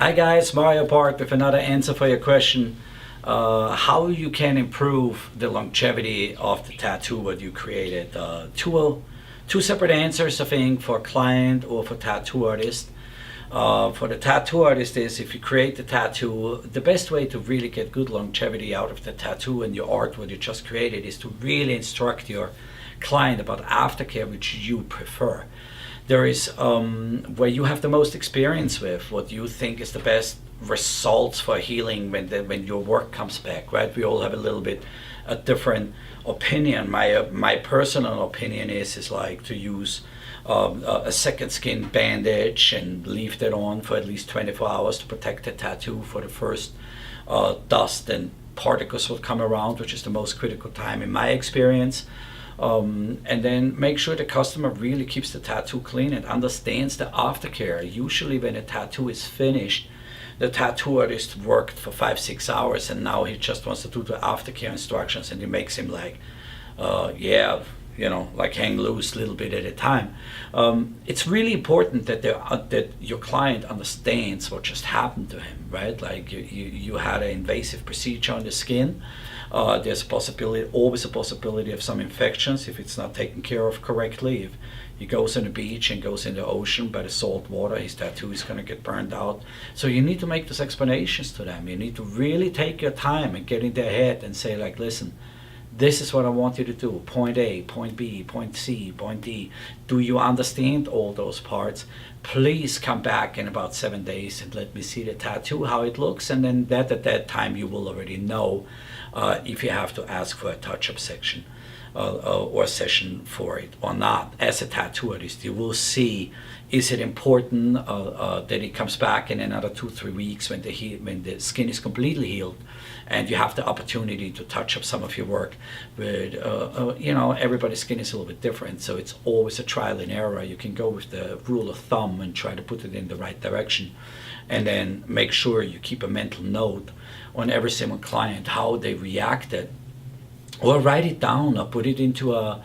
Hi guys, Mario Barth with another answer for your question. How you can improve the longevity of the tattoo what you created. Two separate answers, I think, for client or for tattoo artist. For the tattoo artist is if you create the tattoo, the best way to really get good longevity out of the tattoo and your art what you just created is to really instruct your client about aftercare which you prefer. There is where you have the most experience with what you think is the best results for healing when your work comes back, right? We all have a little bit a different opinion. My personal opinion is like to use a second skin bandage and leave that on for at least 24 hours to protect the tattoo for the first dust and particles will come around, which is the most critical time in my experience. And then make sure the customer really keeps the tattoo clean and understands the aftercare. Usually when a tattoo is finished, the tattoo artist worked for 5-6 hours and now he just wants to do the aftercare instructions and it makes him like, like hang loose a little bit at a time. It's really important that that your client understands what just happened to him, right? Like you had an invasive procedure on the skin. There's always a possibility of some infections if it's not taken care of correctly. If he goes on the beach and goes in the ocean by the salt water, his tattoo is going to get burned out. So you need to make those explanations to them. You need to really take your time and get in their head and say like, listen, this is what I want you to do. Point A, point B, point C, point D. Do you understand all those parts? Please come back in about 7 days and let me see the tattoo, how it looks. And then at that time you will already know if you have to ask for a touch-up section or a session for it or not. As a tattoo artist, you will see, is it important that it comes back in another 2-3 weeks when the skin is completely healed and you have the opportunity to touch up some of your work. But everybody's skin is a little bit different, so it's always a trial and error. You can go with the rule of thumb and try to put it in the right direction, and then make sure you keep a mental note on every single client how they reacted, or write it down or put it into a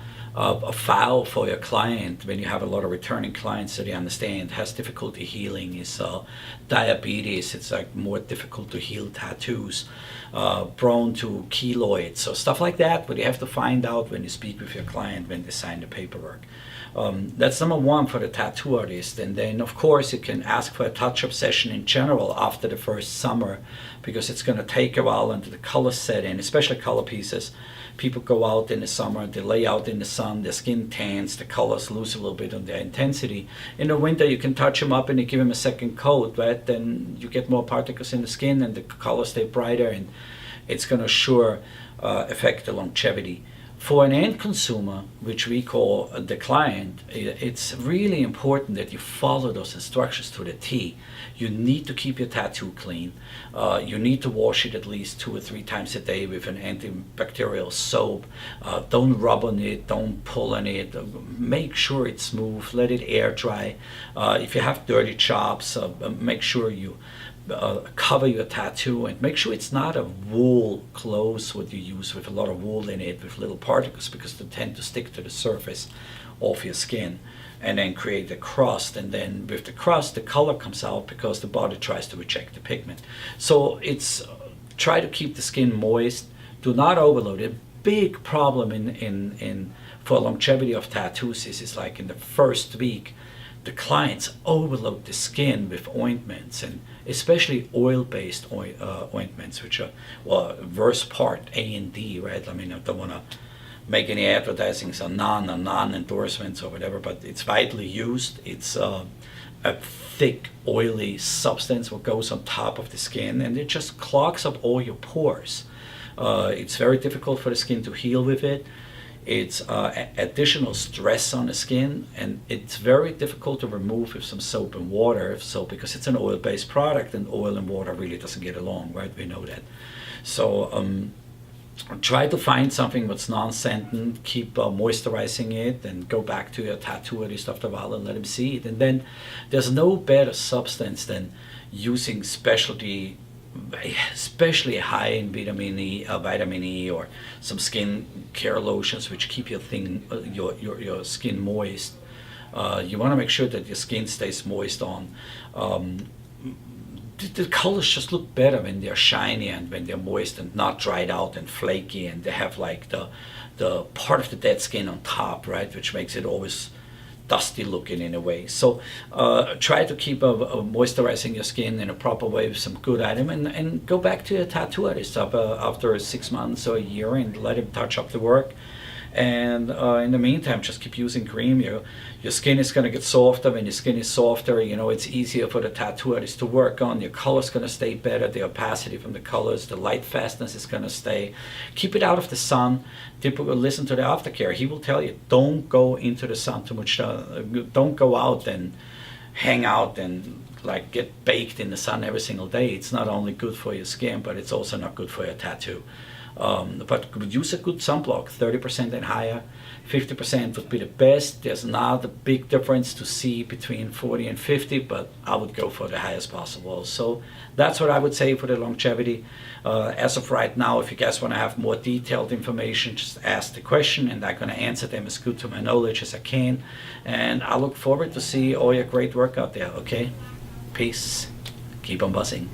file for your client when you have a lot of returning clients that you understand has difficulty healing, is diabetes, it's like more difficult to heal tattoos, prone to keloids, so stuff like that, but you have to find out when you speak with your client when they sign the paperwork. That's number one for the tattoo artist. And then of course you can ask for a touch-up session in general after the first summer, because it's going to take a while until the colors set in, especially color pieces. People go out in the summer, they lay out in the sun, their skin tans, the colors lose a little bit on their intensity. In the winter you can touch them up and you give them a second coat, right? Then you get more particles in the skin and the colors stay brighter, and it's going to sure affect the longevity. For an end consumer, which we call the client, it's really important that you follow those instructions to the T. You need to keep your tattoo clean. You need to wash it at least 2 or 3 times a day with an antibacterial soap. Don't rub on it, don't pull on it. Make sure it's smooth, let it air dry. If you have dirty chops, make sure you cover your tattoo, and make sure it's not a wool clothes what you use with a lot of wool in it with little particles, because they tend to stick to the surface of your skin and then create a crust, and then with the crust the color comes out because the body tries to reject the pigment. So it's try to keep the skin moist, do not overload it. Big problem in for longevity of tattoos is like in the first week the clients overload the skin with ointments, and especially oil-based ointments, which are, well, worst part A and D, right? I mean, I don't want to make any advertising or non-endorsements or whatever, but it's widely used. It's a thick, oily substance what goes on top of the skin, and it just clogs up all your pores. It's very difficult for the skin to heal with it. It's additional stress on the skin, and it's very difficult to remove with some soap and water. So because it's an oil-based product, and oil and water really doesn't get along, right? We know that. So try to find something that's non-scented, keep moisturizing it, and go back to your tattoo artist after a while and let him see it. And then there's no better substance than using specialty, especially high in vitamin E, or some skin care lotions which keep your skin moist. You want to make sure that your skin stays moist on the colors just look better when they're shiny and when they're moist and not dried out and flaky, and they have like the part of the dead skin on top, right, which makes it always dusty looking in a way. So try to keep moisturizing your skin in a proper way with some good item, and go back to your tattoo artist after 6 months or a year and let him touch up the work. And in the meantime, just keep using cream. Your skin is going to get softer. When your skin is softer, it's easier for the tattoo artist to work on. Your color's going to stay better. The opacity from the colors, the light fastness is going to stay. Keep it out of the sun. Listen to the aftercare. He will tell you, don't go into the sun too much. Don't go out and hang out and like get baked in the sun every single day. It's not only good for your skin, but it's also not good for your tattoo. But use a good sunblock, 30% and higher. 50% would be the best. There's not a big difference to see between 40 and 50, but I would go for the highest possible. So that's what I would say for the longevity. As of right now, if you guys want to have more detailed information, just ask the question, and I'm going to answer them as good to my knowledge as I can. And I look forward to see all your great work out there, okay? Peace. Keep on buzzing.